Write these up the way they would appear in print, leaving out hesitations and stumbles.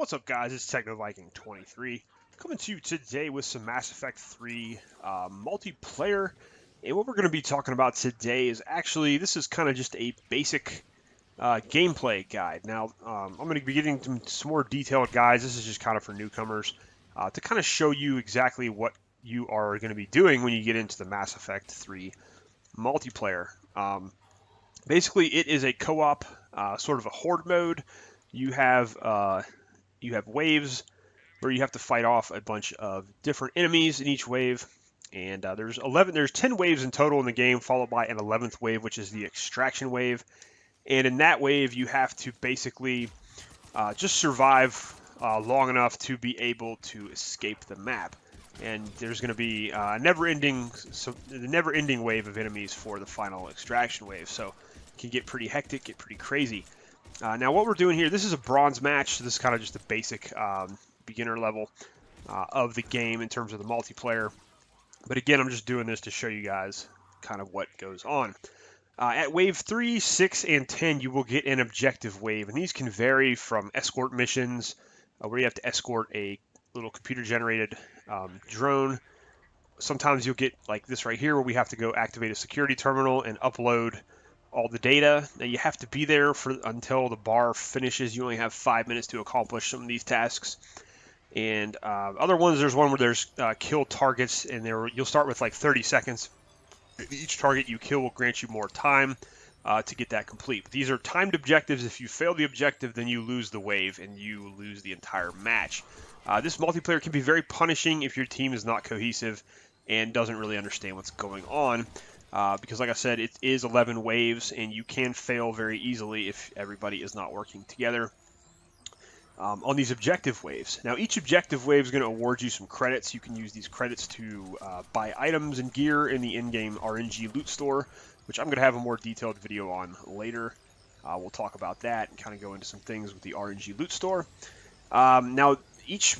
What's up, guys? It's TechnoViking23 coming to you today with some Mass Effect 3 multiplayer. And what we're going to be talking about today is actually, this is kind of just a basic gameplay guide. Now, I'm going to be getting some more detailed guides. This is just kind of for newcomers to kind of show you exactly what you are going to be doing when you get into the Mass Effect 3 multiplayer. Basically, it is a co-op, sort of a horde mode. You have waves where you have to fight off a bunch of different enemies in each wave, and there's 10 waves in total in the game, followed by an 11th wave, which is the extraction wave. And in that wave, you have to basically just survive long enough to be able to escape the map. And there's going to be the never-ending wave of enemies for the final extraction wave. So it can get pretty hectic, get pretty crazy. Now what we're doing here, this is a bronze match, so this is kind of just a basic beginner level of the game in terms of the multiplayer. But again, I'm just doing this to show you guys kind of what goes on. At wave 3, 6, and 10, you will get an objective wave, and these can vary from escort missions, where you have to escort a little computer-generated drone. Sometimes you'll get like this right here, where we have to go activate a security terminal and upload all the data. Now you have to be there until the bar finishes. You only have 5 minutes to accomplish some of these tasks. And other ones, there's one where there's kill targets, and you'll start with like 30 seconds. Each target you kill will grant you more time to get that complete. But these are timed objectives. If you fail the objective, then you lose the wave and you lose the entire match. This multiplayer can be very punishing if your team is not cohesive and doesn't really understand what's going on. Because like I said, it is 11 waves, and you can fail very easily if everybody is not working together on these objective waves. Now, each objective wave is going to award you some credits. You can use these credits to buy items and gear in the in-game RNG loot store, which I'm going to have a more detailed video on later. We'll talk about that and kind of go into some things with the RNG loot store. Now, each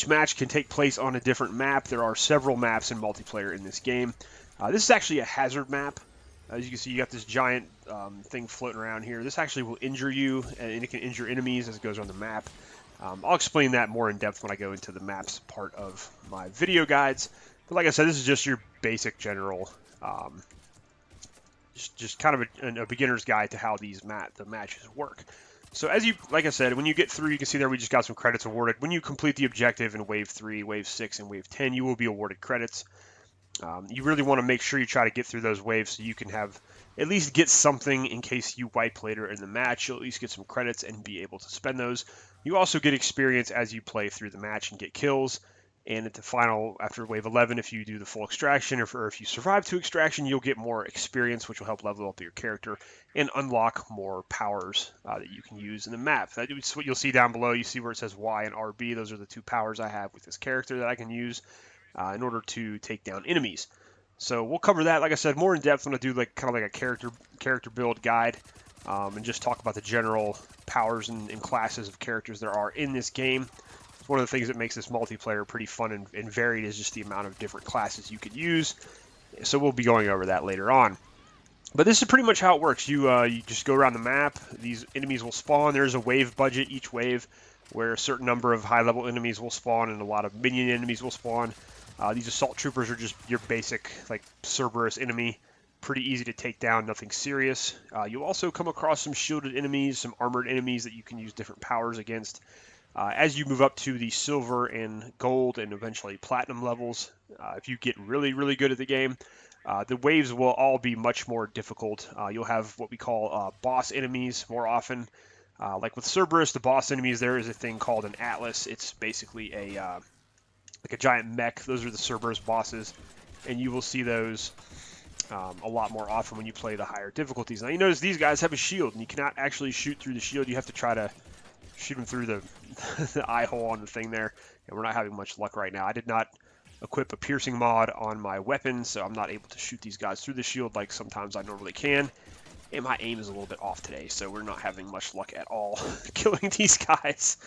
match can take place on a different map. There are several maps in multiplayer in this game. This is actually a hazard map. As you can see, you got this giant thing floating around here. This actually will injure you, and it can injure enemies as it goes on the map. I'll explain that more in depth when I go into the maps part of my video guides. But like I said, this is just your basic general, just kind of a beginner's guide to how the matches work. So like I said, when you get through, you can see there we just got some credits awarded. When you complete the objective in Wave 3, Wave 6, and Wave 10, you will be awarded credits. You really want to make sure you try to get through those waves so you can at least get something in case you wipe later in the match. You'll at least get some credits and be able to spend those. You also get experience as you play through the match and get kills. And at the final, after Wave 11, if you do the full extraction or if you survive to extraction, you'll get more experience, which will help level up your character and unlock more powers that you can use in the map. That's what you'll see down below. You see where it says Y and RB. Those are the two powers I have with this character that I can use in order to take down enemies. So we'll cover that, like I said, more in depth when I do kind of like a character build guide, and just talk about the general powers and classes of characters there are in this game. It's one of the things that makes this multiplayer pretty fun and varied is just the amount of different classes you could use. So we'll be going over that later on. But this is pretty much how it works. You just go around the map. These enemies will spawn. There's a wave budget each wave where a certain number of high-level enemies will spawn and a lot of minion enemies will spawn. These assault troopers are just your basic, like, Cerberus enemy. Pretty easy to take down, nothing serious. You'll also come across some shielded enemies, some armored enemies that you can use different powers against. As you move up to the silver and gold and eventually platinum levels, if you get really, really good at the game, the waves will all be much more difficult. You'll have what we call boss enemies more often. Like with Cerberus, the boss enemies, there is a thing called an Atlas. It's basically like a giant mech. Those are the Cerberus bosses, and you will see those a lot more often when you play the higher difficulties. Now you notice these guys have a shield, and you cannot actually shoot through the shield. You have to try to shoot them through the eye hole on the thing there, and we're not having much luck right now. I did not equip a piercing mod on my weapon, so I'm not able to shoot these guys through the shield like sometimes I normally can. And my aim is a little bit off today, so we're not having much luck at all killing these guys.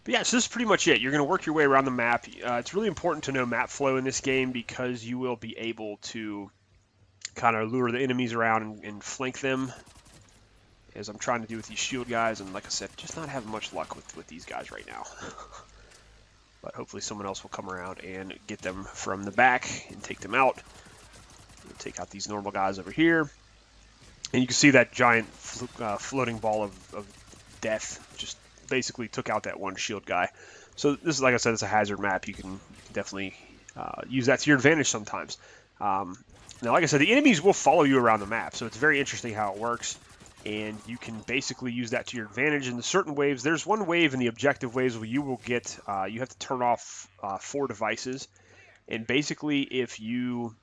But yeah, so this is pretty much it. You're going to work your way around the map. It's really important to know map flow in this game because you will be able to kind of lure the enemies around and flank them as I'm trying to do with these shield guys, and like I said, just not having much luck with these guys right now. But hopefully someone else will come around and get them from the back and take them out. We'll take out these normal guys over here. And you can see that giant floating ball of death just basically took out that one shield guy. So this is, like I said, it's a hazard map. You can definitely use that to your advantage sometimes. Now, like I said, the enemies will follow you around the map, so it's very interesting how it works. And you can basically use that to your advantage in the certain waves. There's one wave in the objective waves where you will get, you have to turn off 4 devices. And basically, if you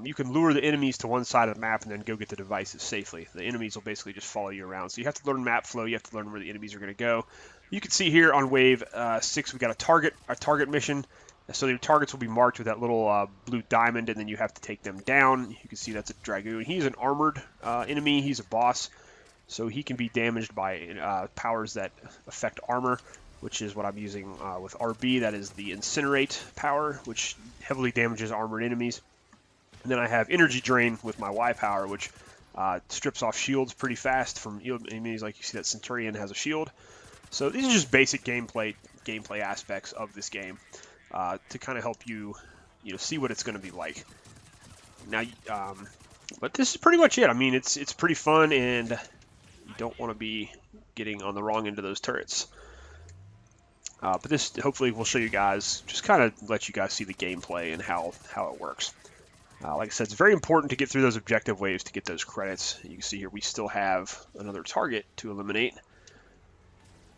you can lure the enemies to one side of the map and then go get the devices safely. The enemies will basically just follow you around. So you have to learn map flow. You have to learn where the enemies are going to go. You can see here on wave 6, we got a target mission. So the targets will be marked with that little blue diamond, and then you have to take them down. You can see that's a Dragoon. He's an armored enemy. He's a boss, so he can be damaged by powers that affect armor, which is what I'm using with RB. That is the Incinerate power, which heavily damages armored enemies. And then I have Energy Drain with my Y power, which strips off shields pretty fast from enemies. Like you see that Centurion has a shield. So these are just basic gameplay aspects of this game to kind of help you, see what it's going to be like. Now, but this is pretty much it. I mean, it's pretty fun, and you don't want to be getting on the wrong end of those turrets. But this hopefully will show you guys, just kind of let you guys see the gameplay and how it works. Like I said, it's very important to get through those objective waves to get those credits. You can see here we still have another target to eliminate.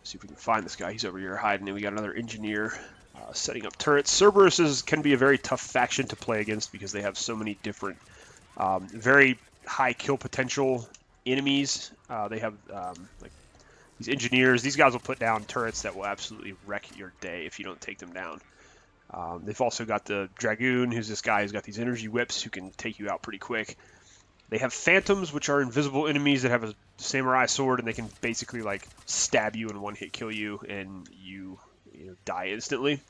See if we can find this guy. He's over here hiding, and we got another engineer setting up turrets. Cerberus can be a very tough faction to play against because they have so many different, very high kill potential enemies. They have like these engineers. These guys will put down turrets that will absolutely wreck your day if you don't take them down. They've also got the Dragoon, who's this guy who's got these energy whips who can take you out pretty quick. They have Phantoms, which are invisible enemies that have a samurai sword, and they can basically like stab you and one-hit kill you, and you die instantly.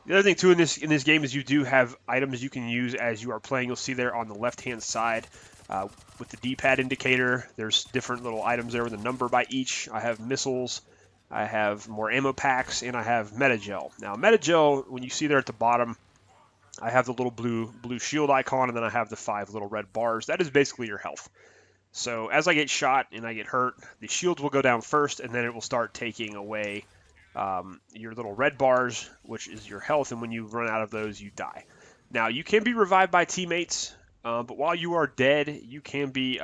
The other thing too in this game is you do have items you can use as you are playing. You'll see there on the left-hand side with the D-pad indicator. There's different little items there with a number by each. I have missiles. I have more ammo packs, and I have Metagel. Now, Metagel, when you see there at the bottom, I have the little blue shield icon, and then I have the 5 little red bars. That is basically your health. So as I get shot and I get hurt, the shields will go down first, and then it will start taking away your little red bars, which is your health, and when you run out of those, you die. Now, you can be revived by teammates, but while you are dead, you can be...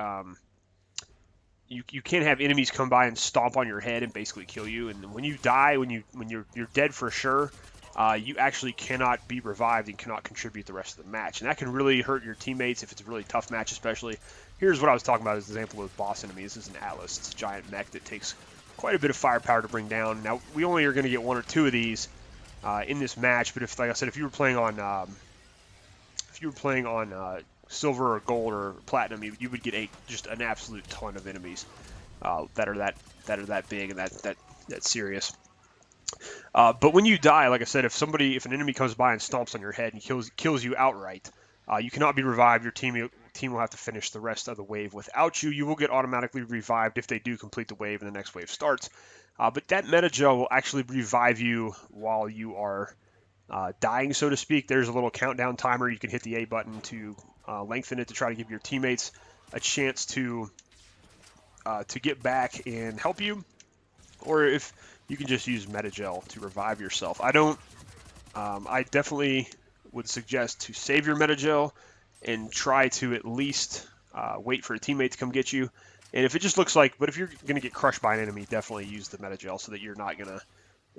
You can't have enemies come by and stomp on your head and basically kill you. And when you die, when you're dead for sure, you actually cannot be revived and cannot contribute the rest of the match. And that can really hurt your teammates if it's a really tough match, especially. Here's what I was talking about as an example with boss enemies. This is an Atlas. It's a giant mech that takes quite a bit of firepower to bring down. Now, we only are going to get 1 or 2 of these in this match. But if, like I said, if you were playing on silver or gold or platinum, you would get just an absolute ton of enemies that are that big and that serious. But when you die, like I said, if an enemy comes by and stomps on your head and kills you outright, you cannot be revived. Your team will have to finish the rest of the wave without you. You will get automatically revived if they do complete the wave and the next wave starts. But that Metagel will actually revive you while you are dying, so to speak. There's a little countdown timer. You can hit the A button to lengthen it to try to give your teammates a chance to get back and help you, or if you can just use Metagel to revive yourself. I definitely would suggest to save your Metagel and try to at least wait for a teammate to come get you. And if it just looks like, but if you're going to get crushed by an enemy, definitely use the Metagel so that you're not going to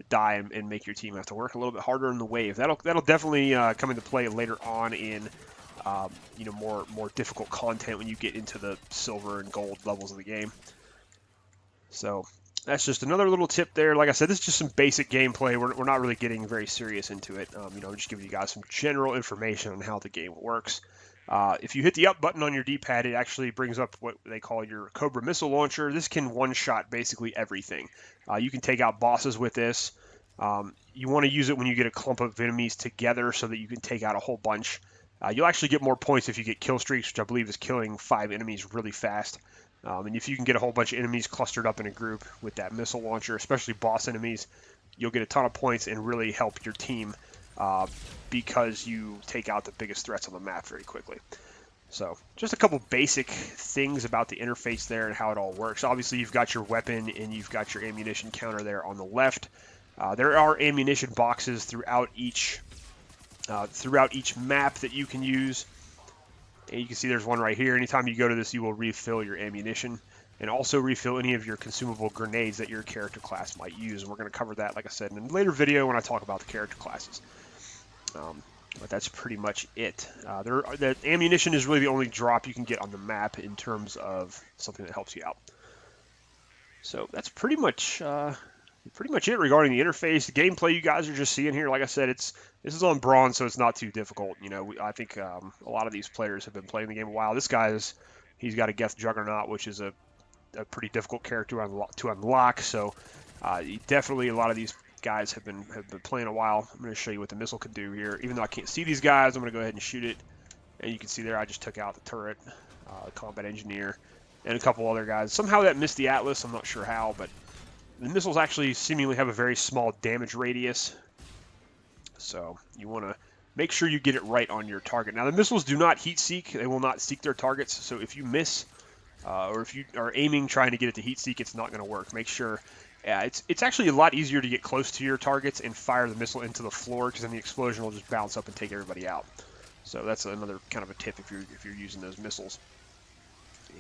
die and make your team have to work a little bit harder in the wave. That'll definitely come into play later on in more difficult content when you get into the silver and gold levels of the game. So that's just another little tip there. Like I said, this is just some basic gameplay. We're not really getting very serious into it. I'm just giving you guys some general information on how the game works. If you hit the up button on your D-pad, it actually brings up what they call your Cobra missile launcher. This can one-shot basically everything. You can take out bosses with this. You want to use it when you get a clump of enemies together so that you can take out a whole bunch. You'll actually get more points if you get kill streaks, which I believe is killing 5 enemies really fast. And if you can get a whole bunch of enemies clustered up in a group with that missile launcher, especially boss enemies, you'll get a ton of points and really help your team because you take out the biggest threats on the map very quickly. So just a couple basic things about the interface there and how it all works. Obviously, you've got your weapon and you've got your ammunition counter there on the left. There are ammunition boxes throughout each map that you can use. And you can see there's one right here. Anytime you go to this, you will refill your ammunition and also refill any of your consumable grenades that your character class might use. And we're going to cover that, like I said, in a later video when I talk about the character classes. But that's pretty much it. The ammunition is really the only drop you can get on the map in terms of something that helps you out. So that's pretty much it regarding the interface. The gameplay you guys are just seeing here, like I said, this is on bronze, so it's not too difficult. You know, I think a lot of these players have been playing the game a while. This guy he's got a Geth Juggernaut, which is a pretty difficult character to unlock. So definitely a lot of these guys have been playing a while. I'm going to show you what the missile can do here. Even though I can't see these guys, I'm going to go ahead and shoot it. And you can see there I just took out the turret, the combat engineer, and a couple other guys. Somehow that missed the Atlas. I'm not sure how, but the missiles actually seemingly have a very small damage radius. So you want to make sure you get it right on your target. Now the missiles do not heat seek. They will not seek their targets. So if you miss, or if you are aiming trying to get it to heat seek, it's not going to work. Make sure. Yeah, it's actually a lot easier to get close to your targets and fire the missile into the floor, because then the explosion will just bounce up and take everybody out. So that's another kind of a tip if you're using those missiles.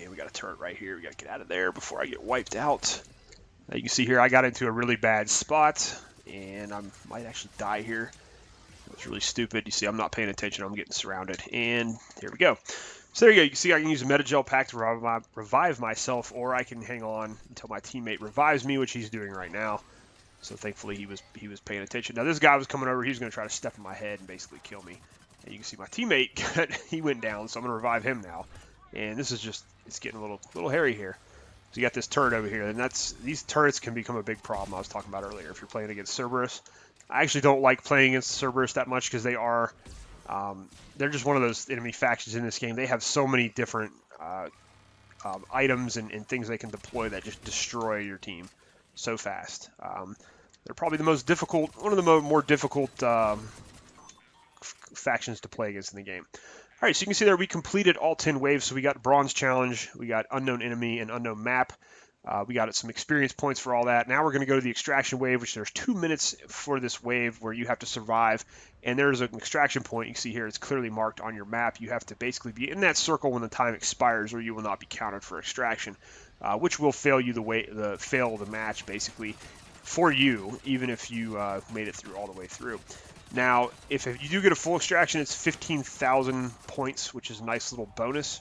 And we got a turret right here. We got to get out of there before I get wiped out. You can see here I got into a really bad spot, and I might actually die here. It's really stupid. You see I'm not paying attention. I'm getting surrounded. And here we go. So there you go. You can see I can use a Metagel pack to revive myself, or I can hang on until my teammate revives me, which he's doing right now. So thankfully he was paying attention. Now this guy was coming over. He was going to try to step in my head and basically kill me. And you can see my teammate, he went down, so I'm going to revive him now. And this is just, it's getting a little hairy here. So you got this turret over here, and these turrets can become a big problem I was talking about earlier if you're playing against Cerberus. I actually don't like playing against Cerberus that much because they're just one of those enemy factions in this game. They have so many different items and things they can deploy that just destroy your team so fast. They're probably one of the more difficult factions to play against in the game. All right, so you can see there we completed all 10 waves. So we got Bronze Challenge, we got Unknown Enemy, and Unknown Map. We got some experience points for all that. Now we're going to go to the Extraction Wave, which there's 2 minutes for this wave where you have to survive. And there's an extraction point. You can see here it's clearly marked on your map. You have to basically be in that circle when the time expires, or you will not be counted for extraction, which will fail you the match basically for you, even if you made it through all the way through. Now, if you do get a full extraction, it's 15,000 points, which is a nice little bonus.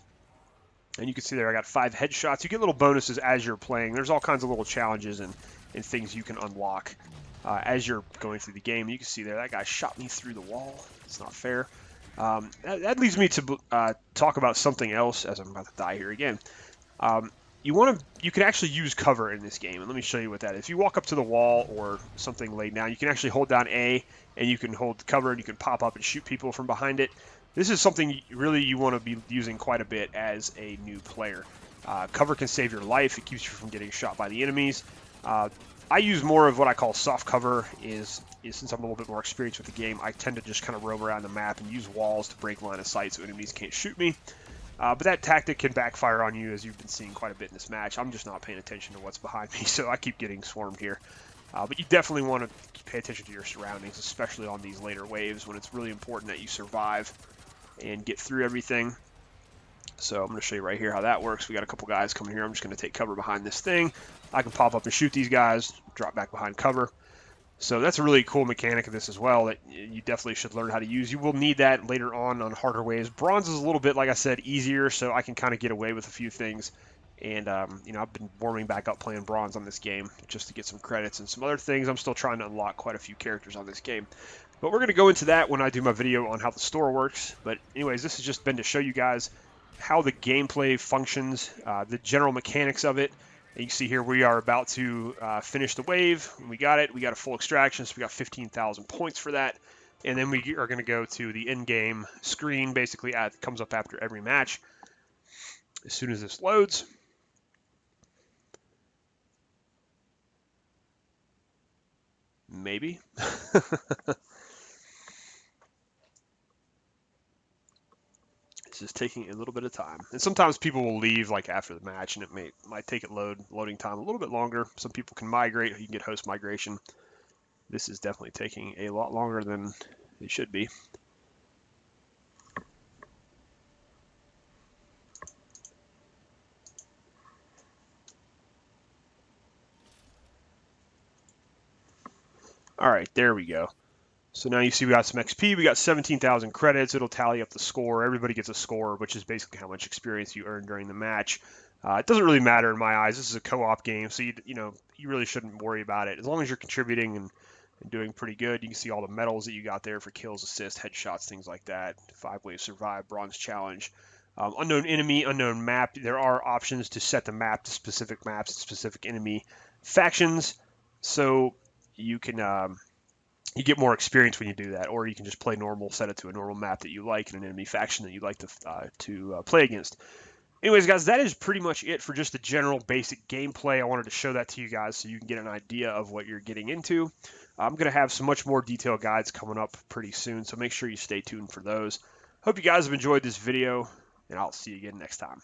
And you can see there I got 5 headshots. You get little bonuses as you're playing. There's all kinds of little challenges and things you can unlock as you're going through the game. You can see there that guy shot me through the wall. It's not fair. That leads me to talk about something else as I'm about to die here again. You can actually use cover in this game, and let me show you what that is. If you walk up to the wall or something laid down, you can actually hold down A, and you can hold cover, and you can pop up and shoot people from behind it. This is something really you want to be using quite a bit as a new player. Cover can save your life. It keeps you from getting shot by the enemies. I use more of what I call soft cover, since I'm a little bit more experienced with the game, I tend to just kind of roam around the map and use walls to break line of sight so enemies can't shoot me. But that tactic can backfire on you, as you've been seeing quite a bit in this match. I'm just not paying attention to what's behind me, so I keep getting swarmed here. But you definitely want to pay attention to your surroundings, especially on these later waves when it's really important that you survive and get through everything. So I'm going to show you right here how that works. We got a couple guys coming here. I'm just going to take cover behind this thing. I can pop up and shoot these guys, drop back behind cover. So that's a really cool mechanic of this as well that you definitely should learn how to use. You will need that later on harder waves. Bronze is a little bit, like I said, easier, so I can kind of get away with a few things. And, I've been warming back up playing Bronze on this game just to get some credits and some other things. I'm still trying to unlock quite a few characters on this game. But we're going to go into that when I do my video on how the store works. But anyways, this has just been to show you guys how the gameplay functions, the general mechanics of it. And you can see here we are about to finish the wave. We got it. We got a full extraction, so we got 15,000 points for that. And then we are going to go to the in-game screen, basically comes up after every match. As soon as this loads, maybe. It's just taking a little bit of time. And sometimes people will leave like after the match, and it might take it loading time a little bit longer. Some people can migrate. You can get host migration. This is definitely taking a lot longer than it should be. All right, there we go. So now you see we got some XP. We got 17,000 credits. It'll tally up the score. Everybody gets a score, which is basically how much experience you earn during the match. It doesn't really matter in my eyes. This is a co-op game, so you really shouldn't worry about it. As long as you're contributing and doing pretty good. You can see all the medals that you got there for kills, assists, headshots, things like that. 5-wave survive, bronze challenge. Unknown enemy, unknown map. There are options to set the map to specific maps, specific enemy factions. So you can you get more experience when you do that, or you can just play normal, set it to a normal map that you like and an enemy faction that you like to play against. Anyways, guys, that is pretty much it for just the general basic gameplay. I wanted to show that to you guys so you can get an idea of what you're getting into. I'm going to have some much more detailed guides coming up pretty soon, so make sure you stay tuned for those. Hope you guys have enjoyed this video, and I'll see you again next time.